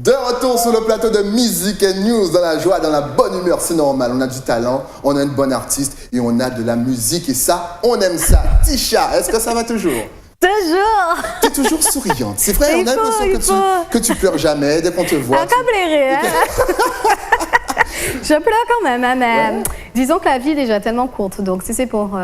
De retour sur le plateau de Music and News, dans la joie, dans la bonne humeur, c'est normal. On a du talent, on a une bonne artiste et on a de la musique et ça, on aime ça. Tisha, est-ce que ça va toujours? Toujours. T'es toujours souriante. C'est vrai, on a l'impression que tu pleures jamais dès qu'on te voit. Pas pleurer, hein. Je pleure quand même, hein, mais disons que la vie est déjà tellement courte, donc si c'est pour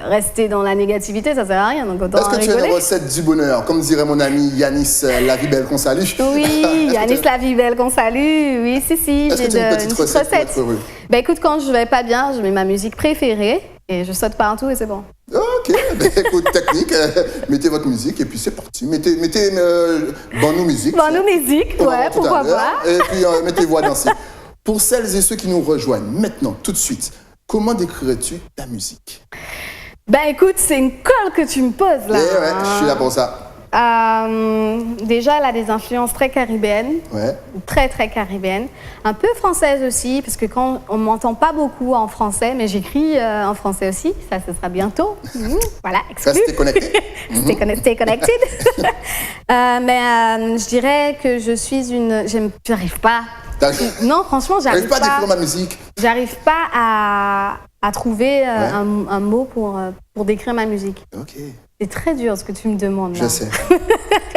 rester dans la négativité, ça sert à rien. Donc autant Est-ce que rigoler. tu as une recette du bonheur, comme dirait mon ami Yanis La Vie Belle qu'on salue? Oui, Yanis La Vie Belle qu'on salue. Oui, si, est-ce j'ai que tu as une petite recette pour être heureux? Ben écoute, quand je vais pas bien, je mets ma musique préférée et je saute partout et c'est bon. Ok, ben écoute, technique, mettez votre musique et puis c'est parti. Mettez Bonne musique. Bonne musique, ouais, pourquoi pas. Et puis mettez-vous à danser. Pour celles et ceux qui nous rejoignent maintenant, tout de suite, comment décrirais-tu ta musique? Ben écoute, c'est une colle que tu me poses là. Eh ouais, je suis là pour ça. Déjà, elle a des influences très caribéennes, très caribéennes, un peu françaises aussi, parce que quand on m'entend pas beaucoup en français, mais j'écris en français aussi, ça ce sera bientôt. Voilà, exclu. Restez connectés. Stay connected. Mais je dirais que je suis j'arrive pas. Non, franchement, j'arrive pas. À décrire ma musique. J'arrive pas à trouver un mot pour décrire ma musique. Ok. C'est très dur ce que tu me demandes. Je sais.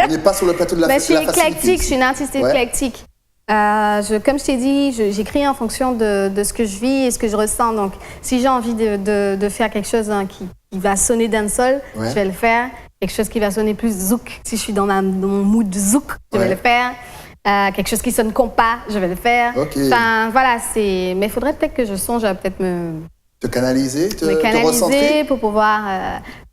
On n'est pas sur le plateau de la facilité. Je suis éclectique, je suis une artiste éclectique. Comme je t'ai dit, j'écris en fonction de ce que je vis et ce que je ressens. Donc, si j'ai envie de faire quelque chose qui va sonner dancehall, je vais le faire. Quelque chose qui va sonner plus zouk, si je suis dans mon mood zouk, je vais le faire. Quelque chose qui sonne compas, je vais le faire. Enfin, voilà, mais il faudrait peut-être que je songe à peut-être te canaliser, te recentrer pour pouvoir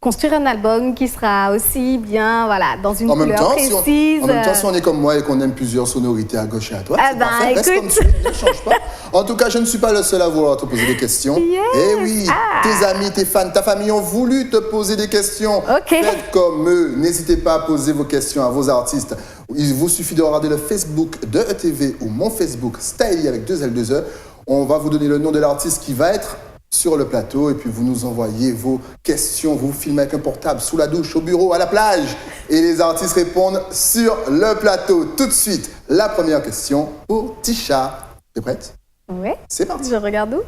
construire un album qui sera aussi bien, voilà, dans une couleur précise. En même temps, si on est comme moi et qu'on aime plusieurs sonorités à gauche et à droite, c'est parfait, reste comme tu es, ne change pas. En tout cas, je ne suis pas le seul à vouloir te poser des questions. Et oui, tes amis, tes fans, ta famille ont voulu te poser des questions. Faites comme eux, n'hésitez pas à poser vos questions à vos artistes. Il vous suffit de regarder le Facebook de ETV ou mon Facebook, Styly avec 2 L 2 E. On va vous donner le nom de l'artiste qui va être sur le plateau et puis vous nous envoyez vos questions, vous filmez avec un portable, sous la douche, au bureau, à la plage et les artistes répondent sur le plateau. Tout de suite, la première question pour Tisha. T'es prête? Oui. C'est parti. Je regarde où?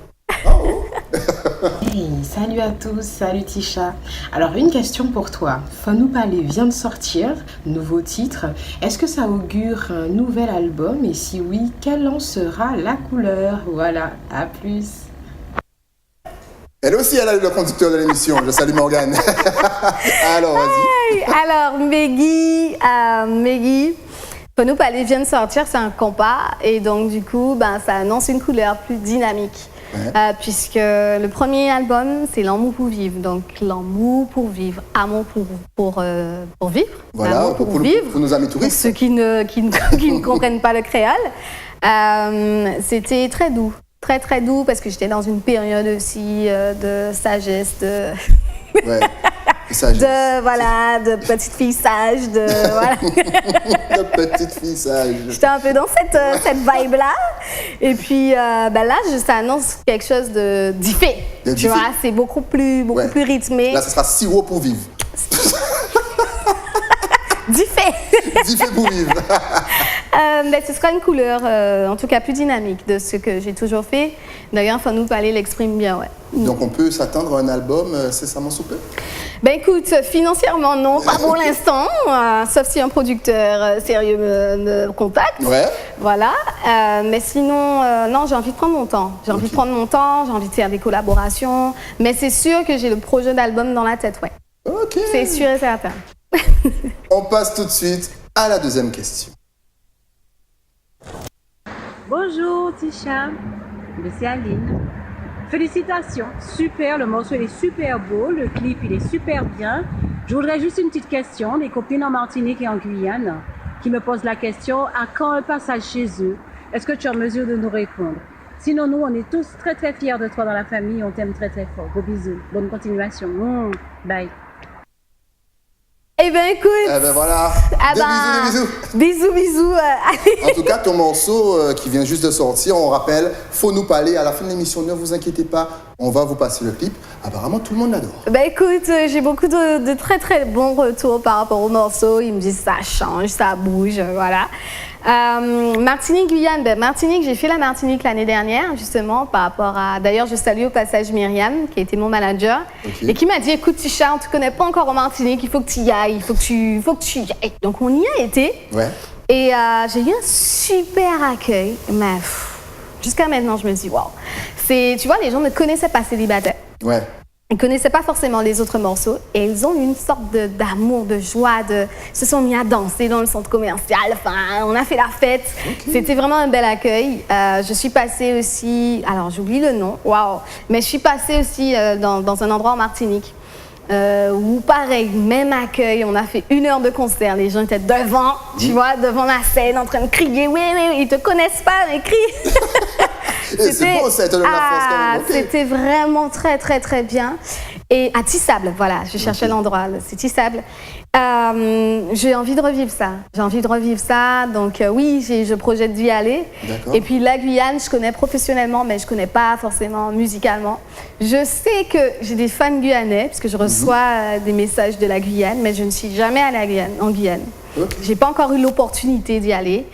Hey, salut à tous, salut Tisha. Alors une question pour toi. Faut-nous parler vient de sortir, nouveau titre. Est-ce que ça augure un nouvel album et si oui, quelle en sera la couleur? Voilà, à plus. Elle aussi, elle a eu le conducteur de l'émission. Je salue Morgane. Alors, vas-y. Alors, Meggy, Faut-nous parler vient de sortir, c'est un compas. Et donc, du coup, ça annonce une couleur plus dynamique. Puisque le premier album, c'est L'amour pour vivre. Donc, l'amour pour vivre, amour pour vivre. Voilà, pour vivre. Pour nos amis touristes. Pour ceux qui ne comprennent pas le créole. C'était très doux. Très doux parce que j'étais dans une période aussi de sagesse, de petite fille sage, voilà. De petite fille sage. J'étais un peu dans cette vibe-là. Et puis là, ça annonce quelque chose de différent. Tu vois, c'est beaucoup plus rythmé. Là, ce sera sirop pour vivre. Diffé pour vivre. Ce sera une couleur, en tout cas plus dynamique de ce que j'ai toujours fait. D'ailleurs, Faut-nous parler l'exprime bien, Donc, on peut s'attendre à un album incessamment sous peu? Écoute, financièrement, non, pas pour l'instant, sauf si un producteur sérieux me contacte. Voilà. Mais sinon, non, j'ai envie de prendre mon temps. J'ai envie de faire des collaborations. Mais c'est sûr que j'ai le projet d'album dans la tête, C'est sûr et certain. On passe tout de suite à la deuxième question. Bonjour Tisha, c'est Aline. Félicitations, super, le morceau il est super beau, le clip il est super bien. Je voudrais juste une petite question, des copines en Martinique et en Guyane qui me posent la question, à quand un passage chez eux? Est-ce que tu es en mesure de nous répondre? Sinon nous on est tous très fiers de toi dans la famille, on t'aime très fort. Gros bisous, bonne continuation. Bye. Eh bien, écoute. Voilà. Des bisous. En tout cas, ton morceau qui vient juste de sortir, on rappelle, Faut-nous parler à la fin de l'émission. Ne vous inquiétez pas, On va vous passer le clip. Apparemment, tout le monde l'adore. Écoute, j'ai beaucoup de très très bons retours par rapport au morceau. Ils me disent ça change, ça bouge, voilà. Martinique, Guyane. Martinique, j'ai fait la Martinique l'année dernière, justement, par rapport à... D'ailleurs, je salue au passage Myriam, qui a été mon manager, et qui m'a dit, écoute, Tisha, on ne te connaît pas encore en Martinique, il faut que tu y ailles, il faut que tu y ailles. Donc, on y a été. Ouais. Et j'ai eu un super accueil, mais jusqu'à maintenant, je me dis, waouh. Tu vois, les gens ne connaissaient pas Célibataire. Ouais. Ils ne connaissaient pas forcément les autres morceaux et ils ont eu une sorte d'amour, de joie, ils se sont mis à danser dans le centre commercial, enfin, on a fait la fête. C'était vraiment un bel accueil. Je suis passée aussi, alors j'oublie le nom, waouh, mais je suis passée aussi dans un endroit en Martinique. Où pareil, même accueil, on a fait 1 heure de concert, les gens étaient devant, tu vois, devant la scène en train de crier, oui, ils te connaissent pas, mais crie. C'est beau, ça te donne la force quand même. C'était vraiment très très très bien. Et à Tissable, voilà, je cherchais l'endroit, c'est Tissable. J'ai envie de revivre ça. Donc oui, je projette d'y aller. Et puis la Guyane, je connais professionnellement, mais je connais pas forcément musicalement. Je sais que j'ai des fans guyanais, parce que je reçois des messages de la Guyane, mais je ne suis jamais allée en Guyane. J'ai pas encore eu l'opportunité d'y aller.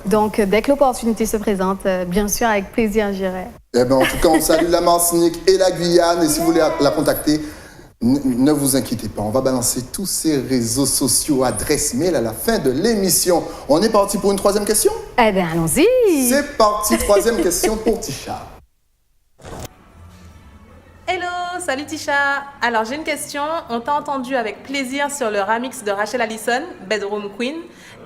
Donc dès que l'opportunité se présente, bien sûr, avec plaisir, j'irai. En tout cas, on salue la Martinique et la Guyane. Et si vous voulez la contacter, ne vous inquiétez pas. On va balancer tous ces réseaux sociaux, adresse mail à la fin de l'émission. On est parti pour une 3e question? Allons-y. C'est parti, 3e question pour Tisha. Hello, salut Tisha. Alors j'ai une question. On t'a entendu avec plaisir sur le remix de Rachel Allison, Bedroom Queen.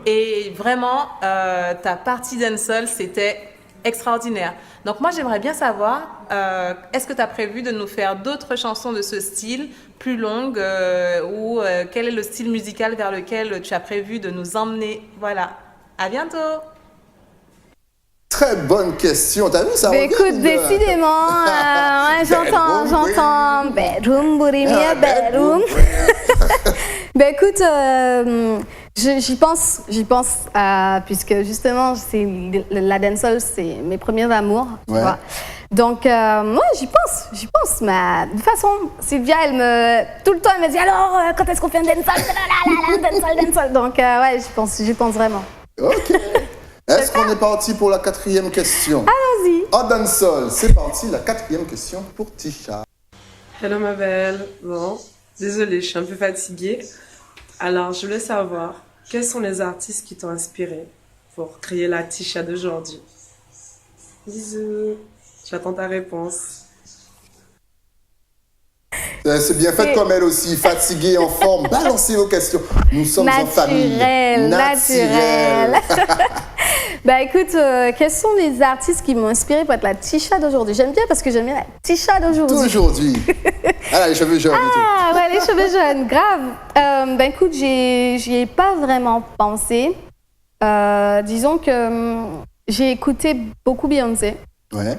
Et vraiment, ta partie dancehall, c'était extraordinaire. Donc moi j'aimerais bien savoir, est-ce que tu as prévu de nous faire d'autres chansons de ce style, plus longues, ou quel est le style musical vers lequel tu as prévu de nous emmener? Voilà, à bientôt. Très bonne question, t'as vu ça? Écoute, décidément, j'entends bedroom, bourimia, bedroom. Écoute, j'y pense, puisque justement, la dancehall, c'est mes premiers amours, tu vois. Donc, moi, j'y pense, mais de toute façon, Sylvia, tout le temps, elle me dit, alors, quand est-ce qu'on fait un dancehall? Dancehall. Donc, ouais, j'y pense vraiment. Ok. Est-ce qu'on est parti pour la 4e question? Allons-y. En dancehall, c'est parti, la 4e question pour Tisha. Hello ma belle. Bon, désolée, je suis un peu fatiguée. Alors, je voulais savoir, quels sont les artistes qui t'ont inspiré pour créer la Tisha d'aujourd'hui? Bisous. J'attends ta réponse. C'est bien fait comme elle aussi, fatiguée, en forme. Balancez vos questions. Nous sommes en famille. Naturel. Écoute, quels sont les artistes qui m'ont inspiré pour être la Tisha d'aujourd'hui? J'aime bien parce que j'aime bien la Tisha d'aujourd'hui. D'aujourd'hui. Ah, les cheveux jaunes. Ah, ouais, les cheveux jaunes, grave. Écoute, j'y ai pas vraiment pensé. Disons que j'ai écouté beaucoup Beyoncé. Ouais.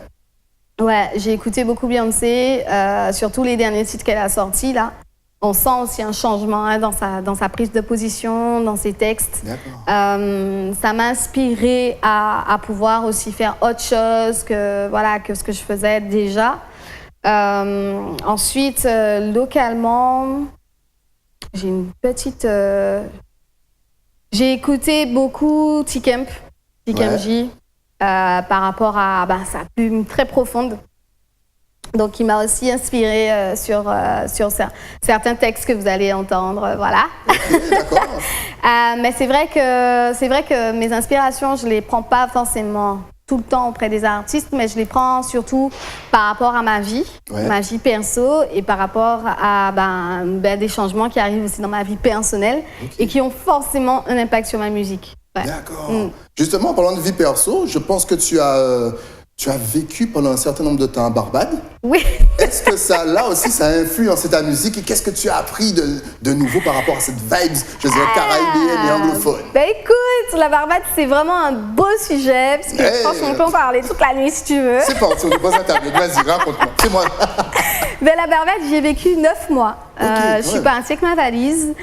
Ouais, j'ai écouté beaucoup Beyoncé, surtout les derniers titres qu'elle a sortis, là. On sent aussi un changement dans sa prise de position, dans ses textes. Ça m'a inspirée à pouvoir aussi faire autre chose que ce que je faisais déjà. Ensuite, localement, j'ai une petite... j'ai écouté beaucoup T-Kemp, T-Kemp-J. Par rapport à sa plume très profonde. Donc, il m'a aussi inspiré sur certains textes que vous allez entendre, voilà. Okay, d'accord. Mais c'est vrai que mes inspirations, je les prends pas forcément tout le temps auprès des artistes, mais je les prends surtout par rapport à ma vie perso, et par rapport à des changements qui arrivent aussi dans ma vie personnelle et qui ont forcément un impact sur ma musique. Ouais. D'accord. Justement, en parlant de vie perso, je pense que tu as vécu pendant un certain nombre de temps à Barbade. Oui. Est-ce que ça a influencé ta musique et qu'est-ce que tu as appris de nouveau par rapport à cette vibe, je dirais, caribéenne et anglophone? Écoute, la Barbade, c'est vraiment un beau sujet, parce que franchement, on peut en parler toute la nuit si tu veux. C'est parti, on dépose Internet. Vas-y, raconte-moi. C'est moi. La Barbade, j'y ai vécu 9 mois. Je suis partie avec ma valise.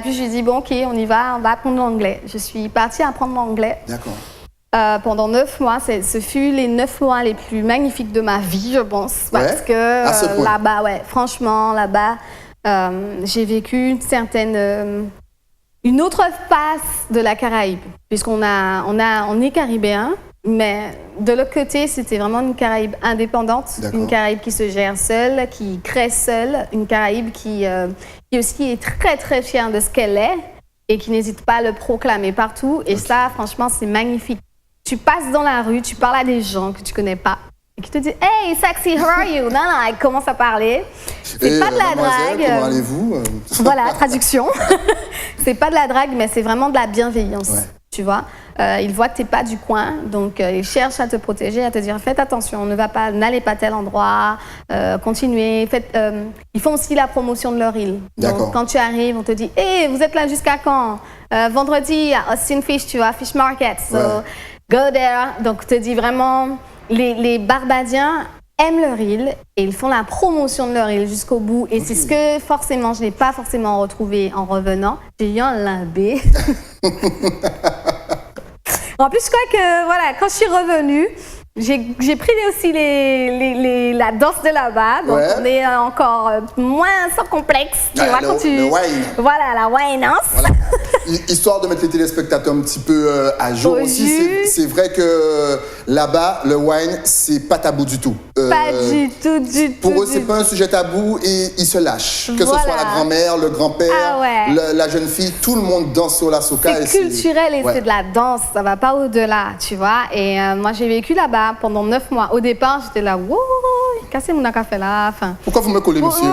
Puis je lui ai dit, bon, ok, on y va, on va apprendre l'anglais. Je suis partie apprendre l'anglais. D'accord. pendant 9 mois. Ce fut les 9 mois les plus magnifiques de ma vie, je pense. Parce que là-bas, franchement, là-bas, j'ai vécu une autre face de la Caraïbe. Puisqu'on est caribéen, mais de l'autre côté, c'était vraiment une Caraïbe indépendante, une Caraïbe qui se gère seule, qui crée seule, une Caraïbe qui aussi est très, très fière de ce qu'elle est et qui n'hésite pas à le proclamer partout. Et ça, franchement, c'est magnifique. Tu passes dans la rue, tu parles à des gens que tu connais pas et qui te disent « Hey, sexy, how are you ?» Non, elle commence à parler. C'est pas de la drague. Comment allez-vous? Voilà, traduction. C'est pas de la drague, mais c'est vraiment de la bienveillance. Tu vois, ils voient que tu n'es pas du coin, donc ils cherchent à te protéger, à te dire faites attention, n'allez pas à tel endroit, continuez. Ils font aussi la promotion de leur île. Donc quand tu arrives, on te dit hey, vous êtes là jusqu'à quand? Vendredi à Austin Fish, tu vois, Fish Market, so go there. Donc on te dit vraiment, les Barbadiens aiment leur île et ils font la promotion de leur île jusqu'au bout. Et c'est ce que forcément, je n'ai pas forcément retrouvé en revenant. J'ai eu un limbé. En plus, je crois que voilà, quand je suis revenue, j'ai pris aussi la danse de là-bas, donc on est encore moins sans complexe. Tu vois, quand le wine. Voilà, la winance. Voilà. Histoire de mettre les téléspectateurs un petit peu à jour aussi, c'est vrai que là-bas, le wine, c'est pas tabou du tout. Pas du tout. Pour eux, c'est pas un sujet tabou et ils se lâchent. Que ce soit la grand-mère, le grand-père, la jeune fille, tout le monde danse sur la soca. C'est culturel et c'est de la danse, ça va pas au-delà, tu vois. Et moi, j'ai vécu là-bas pendant 9 mois. Au départ, j'étais là, wow, cassez mon café là. Enfin, pourquoi vous me collez, monsieur?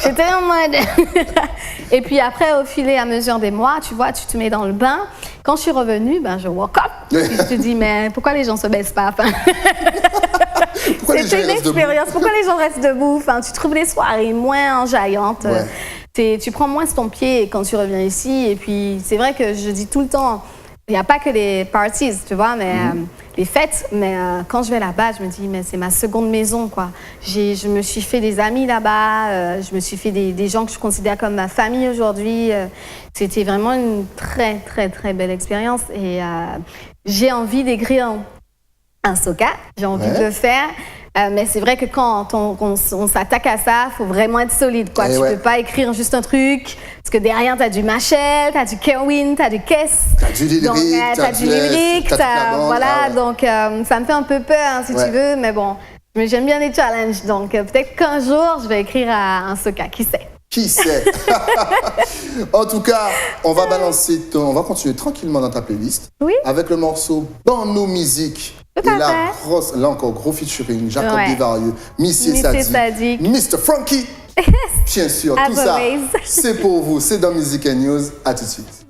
J'étais en mode. Et puis après, au fil et à mesure des mois, tu vois, tu te mets dans le bain. Quand je suis revenue, je woke up. Puis je te dis, mais pourquoi les gens se baissent pas? Enfin, c'était une expérience. Pourquoi les gens restent debout? Enfin, tu trouves les soirées moins enjaillantes. Tu prends moins ton pied quand tu reviens ici. Et puis, c'est vrai que je dis tout le temps, il n'y a pas que les parties, tu vois, mais les fêtes. Mais quand je vais là-bas, je me dis, mais c'est ma seconde maison, quoi. Je me suis fait des amis là-bas, je me suis fait des gens que je considère comme ma famille aujourd'hui. C'était vraiment une très, très, très belle expérience. Et j'ai envie d'écrire un soca, j'ai envie de le faire. Mais c'est vrai que quand on s'attaque à ça, il faut vraiment être solide, quoi. Tu peux pas écrire juste un truc, parce que derrière, tu as du Machel, tu as du Kerwin, tu as du Kess. Tu as du lyrique, voilà, donc ça me fait un peu peur, si tu veux, mais bon, j'aime bien les challenges, donc peut-être qu'un jour, je vais écrire un soca, qui sait. Qui sait? En tout cas, on va continuer tranquillement dans ta playlist. Oui. Avec le morceau Banno Musique. Et là encore, gros featuring, Jacob Desvarieux, Missy Sadiq, Mr. Frankie. Bien sûr, tout ça, c'est pour vous. C'est dans Music & News. À tout de suite.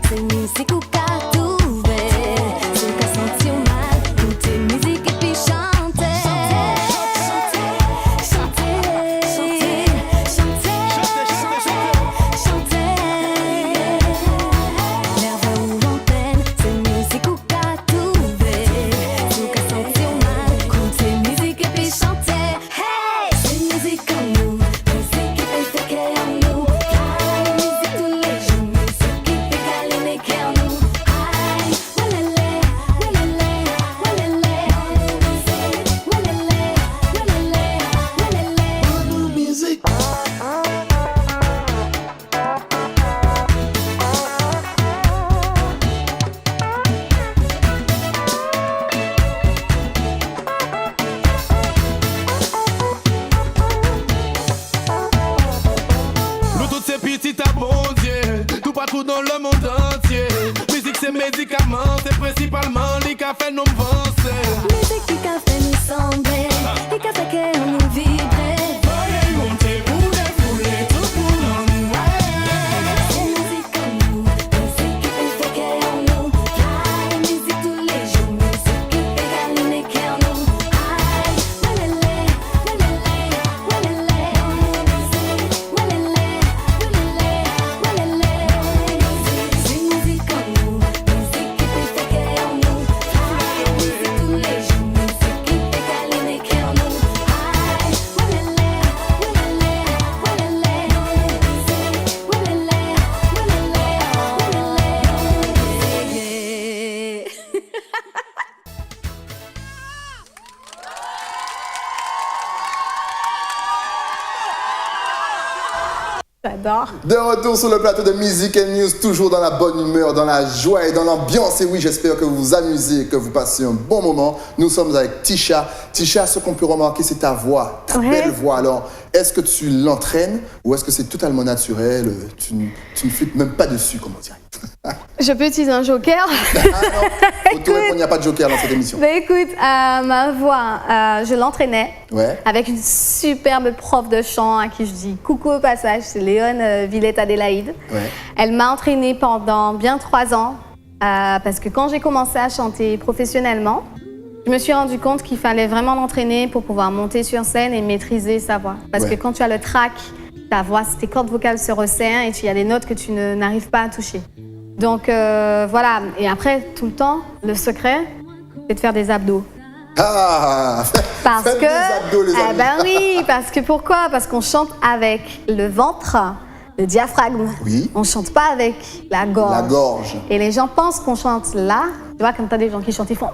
C'est musique ou cartou, c'est qu'à sentir mal. petit à bon Dieu, tout partout dans le monde entier. Musique c'est médicament, c'est principalement les cafés nous avancer. Musique qui fait nous sembler, les cafés qui nous vibrer. Voyez monter pour défouler, tout pour nous. C'est musique en nous, musique qui fait qu'elle en nous. Aïe, musique tous les jours, musique qui fait câliner qu'elle en nous. Aïe, walele, walele, walele, walele, walele, walele. C'est musique en nous, musique qui fait qu'elle en nous. Aïe, musique tous les jours, musique qui fait câliner qu'elle en nous. Aïe, walele, walele, walele, J'adore. De retour sur le plateau de Music and News, toujours dans la bonne humeur, dans la joie et dans l'ambiance. Et oui, j'espère que vous vous amusez, que vous passez un bon moment. Nous sommes avec Tisha. Tisha, ce qu'on peut remarquer, c'est ta voix, ta belle voix. Alors, est-ce que tu l'entraînes ou est-ce que c'est totalement naturel? Tu ne flippes même pas dessus, comment dire? Je peux utiliser un joker? Ah non, faut tout répondre, il n'y a pas de joker dans cette émission. Bah écoute, ma voix, je l'entraînais avec une superbe prof de chant à qui je dis coucou au passage, c'est Léone Villette-Adélaïde. Elle m'a entraînée pendant bien 3 ans parce que quand j'ai commencé à chanter professionnellement, je me suis rendu compte qu'il fallait vraiment l'entraîner pour pouvoir monter sur scène et maîtriser sa voix. Parce que quand tu as le trac, ta voix, tes cordes vocales se resserrent et il y a des notes que tu n'arrives pas à toucher. Donc voilà, et après, tout le temps, le secret, c'est de faire des abdos. Ah, parce faites que, des abdos, les amis. Ben oui, parce que pourquoi? Parce qu'on chante avec le ventre, le diaphragme. Oui. On chante pas avec la gorge. La gorge. Et les gens pensent qu'on chante là. Tu vois, comme t'as des gens qui chantent, ils font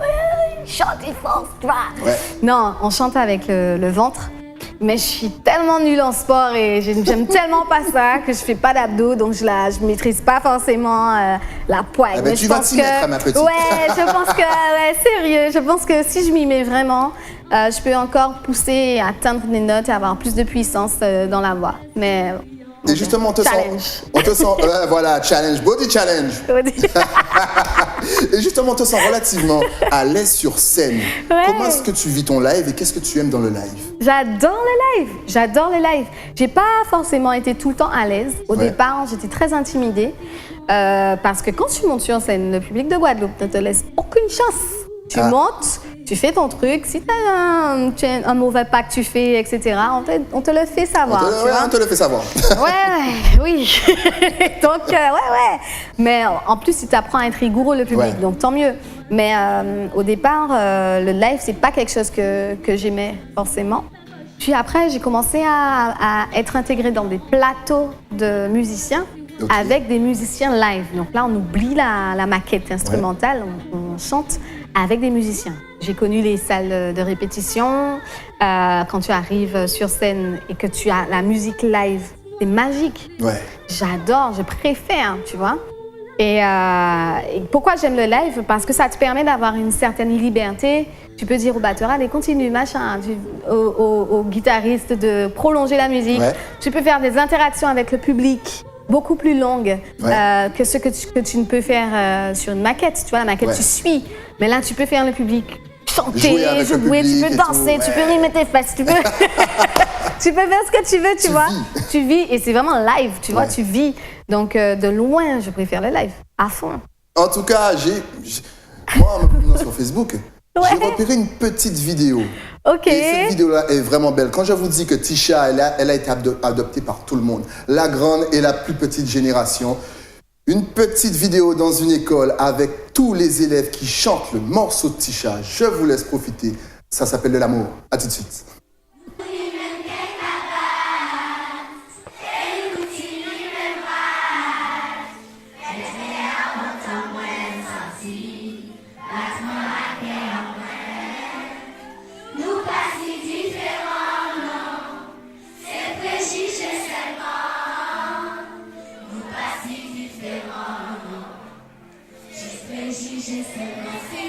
ils chantent, ils font, tu vois. Non, on chante avec le ventre. Mais je suis tellement nulle en sport et j'aime tellement pas ça que je fais pas d'abdos, donc je maîtrise pas forcément la poigne. Eh ben, tu vas t'y mettre, ma petite. Ouais, je pense que, sérieux, je pense que si je m'y mets vraiment, je peux encore pousser et atteindre des notes et avoir plus de puissance dans la voix. Mais et justement, on te sent, voilà, challenge, body challenge. Et justement, on te sent relativement à l'aise sur scène. Comment est-ce que tu vis ton live et qu'est-ce que tu aimes dans le live? J'adore les lives. J'ai pas forcément été tout le temps à l'aise. Au départ, j'étais très intimidée parce que quand tu montes sur scène, le public de Guadeloupe ne te laisse aucune chance. Tu montes, tu fais ton truc. Si tu as un mauvais pas que tu fais, etc., on te le fait savoir. On te le fait savoir. Oui. Donc, Mais en plus, tu apprends à être rigoureux, le public, donc tant mieux. Mais au départ, le live, c'est pas quelque chose que j'aimais forcément. Puis après, j'ai commencé à être intégrée dans des plateaux de musiciens avec des musiciens live. Donc là, on oublie la maquette instrumentale, on chante avec des musiciens. J'ai connu les salles de répétition. Quand tu arrives sur scène et que tu as la musique live, c'est magique. J'adore, je préfère, tu vois. Et pourquoi j'aime le live? Parce que ça te permet d'avoir une certaine liberté. Tu peux dire au batteur, allez, continue, machin. Au guitariste de prolonger la musique. Tu peux faire des interactions avec le public beaucoup plus longues que ce que tu ne peux faire sur une maquette. Tu vois, la maquette, tu suis. Mais là, tu peux faire le public chanter, jouer, tu peux danser, tu peux rimer tes fesses, tu peux... tu peux faire ce que tu veux, tu vois. Tu vis et c'est vraiment live, tu vois, tu vis. Donc, de loin, je préfère le live, à fond. En tout cas, moi, en me promenant sur Facebook, j'ai repéré une petite vidéo. Et cette vidéo-là est vraiment belle. Quand je vous dis que Tisha, elle a été adoptée par tout le monde, la grande et la plus petite génération. Une petite vidéo dans une école avec tous les élèves qui chantent le morceau de Tisha. Je vous laisse profiter. Ça s'appelle de l'amour. À tout de suite.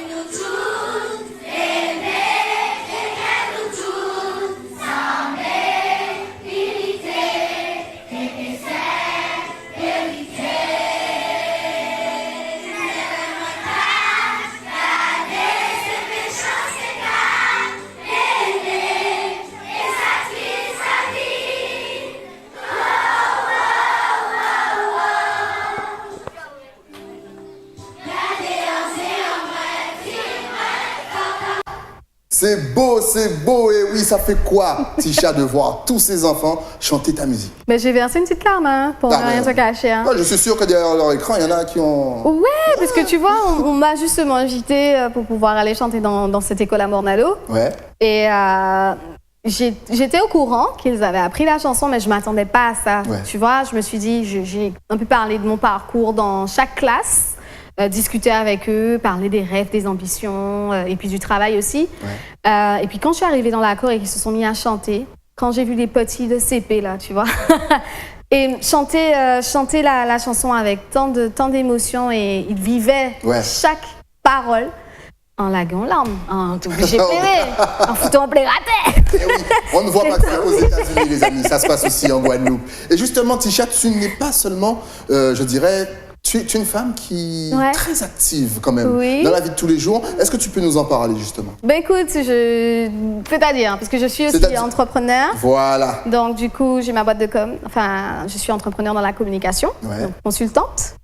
Nous tous aimer, et nous tous C'est beau, et oui, ça fait quoi, Tisha, de voir tous ces enfants chanter ta musique? Ben, j'ai versé une petite larme, hein, pour ne rien te cacher. Hein. Je suis sûr que derrière leur écran, il y en a qui ont... Ouais, parce que tu vois, on m'a justement invité pour pouvoir aller chanter dans cette école à Mornalo. Ouais. Et j'étais au courant qu'ils avaient appris la chanson, mais je ne m'attendais pas à ça. Ouais. Tu vois, je me suis dit, j'ai un peu parlé de mon parcours dans chaque classe, discuter avec eux, parler des rêves, des ambitions, et puis du travail aussi. Ouais. Et puis quand je suis arrivée dans la chorale et qu'ils se sont mis à chanter, quand j'ai vu les petits de CP, là, tu vois, et chanter la chanson avec tant d'émotions, et ils vivaient chaque parole en laguant larmes, en t'obligé de pleurer, en foutant en play raté. Oui, on ne voit pas que aux États-Unis, les amis, ça se passe aussi en Guadeloupe. Et justement, Tisha, tu n'es pas seulement, je dirais, tu es une femme qui est très active quand même dans la vie de tous les jours. Est-ce que tu peux nous en parler justement? Ben écoute, c'est-à-dire, parce que je suis aussi entrepreneur. Voilà. Donc du coup, j'ai ma boîte de com. Enfin, je suis entrepreneur dans la communication, donc consultante.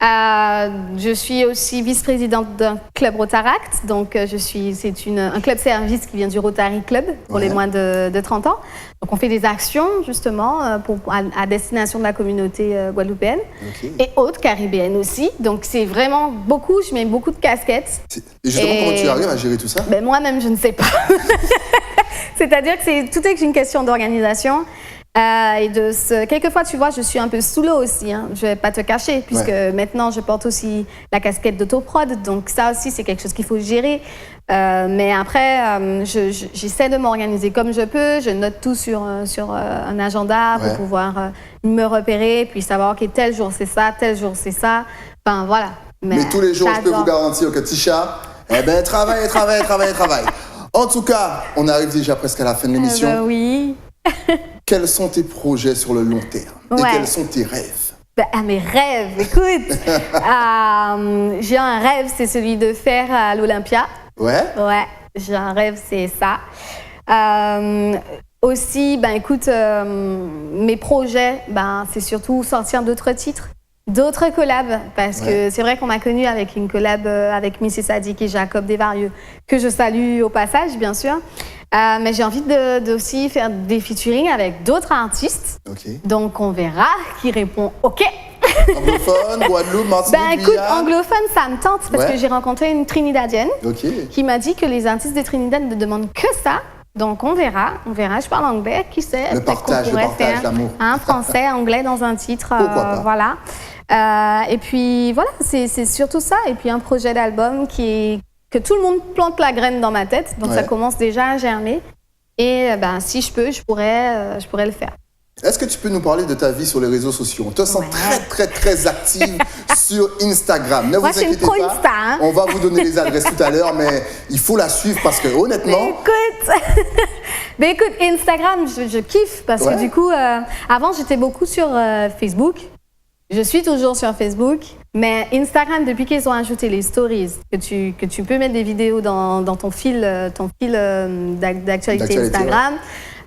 Je suis aussi vice-présidente d'un club Rotaract, donc c'est un club service qui vient du Rotary Club pour les moins de 30 ans. Donc on fait des actions justement à destination de la communauté guadeloupéenne et autres, caribéenne aussi. Donc c'est vraiment beaucoup, je mets beaucoup de casquettes. Et justement, comment tu arrives à gérer tout ça? Ben, moi-même, je ne sais pas. C'est-à-dire que tout est une question d'organisation. Quelquefois, tu vois, je suis un peu sous l'eau aussi, hein. Je vais pas te cacher, puisque maintenant, je porte aussi la casquette d'autoprod. Donc ça aussi, c'est quelque chose qu'il faut gérer. Mais après, j'essaie de m'organiser comme je peux. Je note tout sur un agenda pour pouvoir me repérer, puis savoir, OK, tel jour, c'est ça, tel jour, c'est ça. Enfin, voilà. Mais tous les jours, je peux vous garantir que Tisha, travaille. En tout cas, on arrive déjà presque à la fin de l'émission. Oui. Quels sont tes projets sur le long terme? Et quels sont tes rêves? Mes rêves, écoute, j'ai un rêve, c'est celui de faire à l'Olympia. Ouais, j'ai un rêve, c'est ça. Aussi, écoute, mes projets, c'est surtout sortir d'autres titres, d'autres collabs, parce que c'est vrai qu'on m'a connue avec une collab avec Missy Sadiq et Jacob Desvarieux, que je salue au passage, bien sûr. Mais j'ai envie aussi faire des featuring avec d'autres artistes. Donc on verra qui répond OK. Anglophone, Guadeloupe, Martinique, écoute, anglophone, ça me tente parce que j'ai rencontré une Trinidadienne qui m'a dit que les artistes de Trinidad ne demandent que ça. Donc on verra. Je parle anglais, qui sait? Le partage, l'amour. Un français, anglais dans un titre. Voilà. Et puis voilà, c'est surtout ça. Et puis un projet d'album que tout le monde plante la graine dans ma tête. Donc ça commence déjà à germer. Et si je peux, je pourrais le faire. Est-ce que tu peux nous parler de ta vie sur les réseaux sociaux? On te sent très active sur Instagram. Ne vous inquiétez pas, Insta, hein? On va vous donner les adresses tout à l'heure, mais il faut la suivre parce que honnêtement... Écoute, Instagram, je kiffe parce que du coup, avant j'étais beaucoup sur Facebook. Je suis toujours sur Facebook, mais Instagram, depuis qu'ils ont ajouté les stories, que tu peux mettre des vidéos dans ton fil d'actualité Instagram,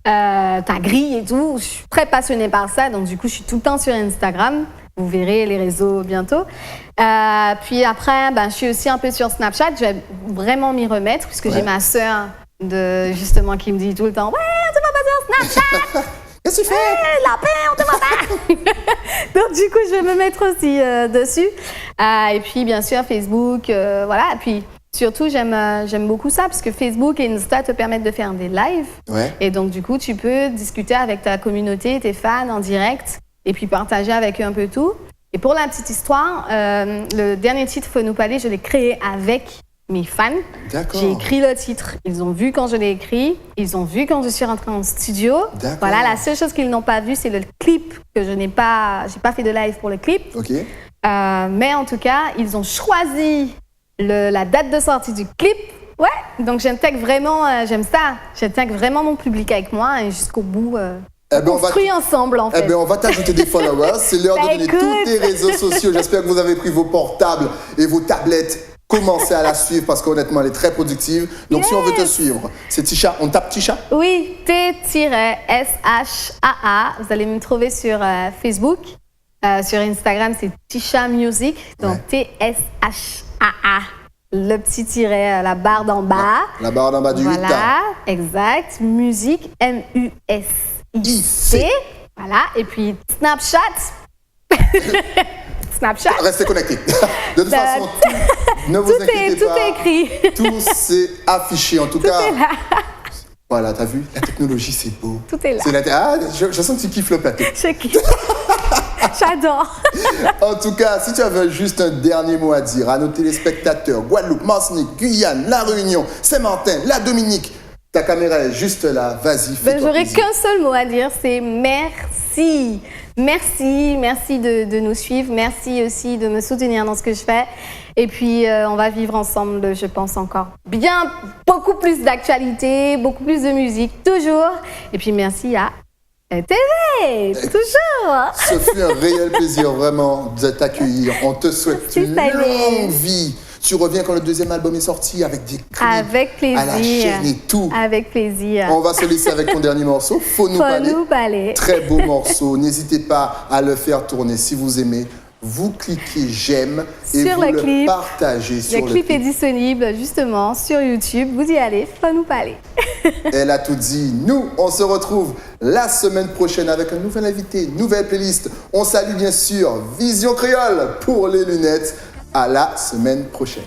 ta grille et tout, je suis très passionnée par ça, donc du coup, je suis tout le temps sur Instagram. Vous verrez les réseaux bientôt. Puis après, je suis aussi un peu sur Snapchat. Je vais vraiment m'y remettre, puisque j'ai ma sœur justement qui me dit tout le temps « Ouais, tu vas pas sur Snapchat !» Qu'est-ce que tu fais? Lapin, on te voit pas. Donc du coup, je vais me mettre aussi dessus. Et puis bien sûr Facebook, voilà. Et puis surtout, j'aime beaucoup ça parce que Facebook et Insta te permettent de faire des lives. Et donc du coup, tu peux discuter avec ta communauté, tes fans en direct, et puis partager avec eux un peu tout. Et pour la petite histoire, le dernier titre Faut nous parler, je l'ai créé avec mes fans. J'ai écrit le titre, ils ont vu quand je l'ai écrit, ils ont vu quand je suis rentrée en studio. Voilà, la seule chose qu'ils n'ont pas vu, c'est le clip que j'ai pas fait de live pour le clip. Mais en tout cas, ils ont choisi la date de sortie du clip. Donc j'intègre vraiment, j'aime ça. J'intègre vraiment mon public avec moi et jusqu'au bout. On construit ensemble en fait. On va t'ajouter des followers. C'est l'heure de donner tous tes réseaux sociaux. J'espère que vous avez pris vos portables et vos tablettes. Commencez à la suivre parce qu'honnêtement, elle est très productive. Donc, si on veut te suivre, c'est Tisha. On tape Tisha? Oui, T-SHAA. Vous allez me trouver sur Facebook. Sur Instagram, c'est Tisha Music. Donc, T-S-H-A-A le petit tiret, la barre d'en bas. La barre d'en bas du 8. Voilà, exact. Musique, MUSIC. Voilà, et puis Snapchat. Snapchat. Restez connectés. De toute façon, ne vous inquiétez pas. Tout est écrit. Tout c'est affiché. En tout cas, Tout est là. voilà, t'as vu, la technologie, c'est beau. Tout est là. Je sens que tu kiffes le plateau. Je kiffe. J'adore. En tout cas, si tu avais juste un dernier mot à dire à nos téléspectateurs, Guadeloupe, Martinique, Guyane, La Réunion, Saint-Martin, la Dominique, ta caméra est juste là, vas-y, fais-toi J'aurais plaisir. qu'un seul mot à dire, c'est merci. Merci de nous suivre, merci aussi de me soutenir dans ce que je fais. Et puis, on va vivre ensemble, je pense, encore beaucoup plus d'actualité, beaucoup plus de musique, toujours. Et puis, merci à TV, toujours. Ce fut un réel plaisir, vraiment, de t'accueillir. On te souhaite une longue vie. Tu reviens quand le deuxième album est sorti avec des clips avec plaisir. à la chaîne et tout. Avec plaisir. On va se laisser avec ton dernier morceau, Faut nous parler. Très beau morceau. N'hésitez pas à le faire tourner si vous aimez. Vous cliquez j'aime et sur vous le clip, partagez sur le clip. Le clip est disponible justement sur YouTube. Vous y allez, Faut nous parler. Elle a tout dit. Nous, on se retrouve la semaine prochaine avec un nouvel invité, une nouvelle playlist. On salue bien sûr Vision Créole pour les lunettes. À la semaine prochaine.